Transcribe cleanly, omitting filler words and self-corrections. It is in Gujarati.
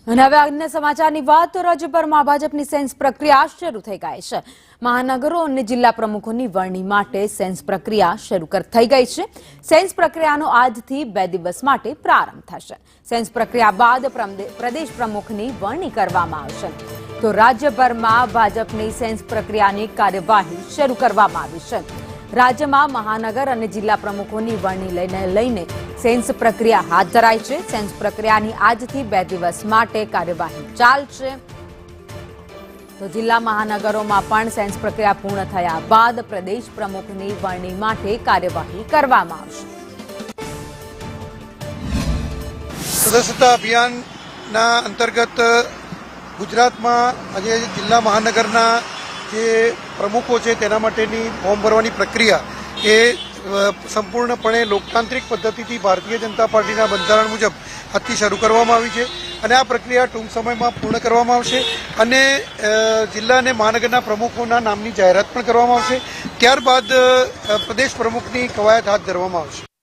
અને હવે અન્ય સમાચારની વાત તો રાજ્યભરમાં ભાજપની સેન્સ પ્રક્રિયા શરૂ થઈ ગઈ છે। મહાનગરો અને જિલ્લા પ્રમુખોની વરણી માટે સેન્સ પ્રક્રિયા શરૂ થઈ ગઈ છે। સેન્સ પ્રક્રિયાનો આજથી 2 દિવસ માટે પ્રારંભ થશે। સેન્સ પ્રક્રિયા બાદ પ્રદેશ પ્રમુખની વરણી કરવામાં આવશે। તો રાજ્યભરમાં ભાજપની સેન્સ પ્રક્રિયાની કાર્યવાહી શરૂ કરવામાં આવી છે। રાજ્યમાં મહાનગર અને જિલ્લા પ્રમુખોની વરણી લઈને સેન્સ પ્રક્રિયા હાથ ધરાઈ છે। સેન્સ પ્રક્રિયાની આજથી 2 દિવસ માટે કાર્યવાહી ચાલશે। તો જિલ્લા મહાનગરોમાં પણ સેન્સ પ્રક્રિયા પૂર્ણ થયા બાદ પ્રદેશ પ્રમુખની વરણી માટે કાર્યવાહી કરવામાં આવશે। સદસ્યતા અભિયાનના અંતર્ગત ગુજરાતમાં આજે જિલ્લા મહાનગરના જે પ્રમુખો છે તેના માટેની ફોર્મ ભરવાની પ્રક્રિયા એ સંપૂર્ણપણે લોકતાંત્રિક પદ્ધતિથી ભારતીય જનતા પાર્ટીના બંધારણ મુજબ આજથી શરૂ કરવામાં આવી છે અને આ પ્રક્રિયા ટૂંક સમયમાં પૂર્ણ કરવામાં આવશે અને જિલ્લા અને મહાનગરના પ્રમુખોના નામની જાહેરાત પણ કરવામાં આવશે। ત્યારબાદ પ્રદેશ પ્રમુખની કવાયત હાથ ધરવામાં આવશે।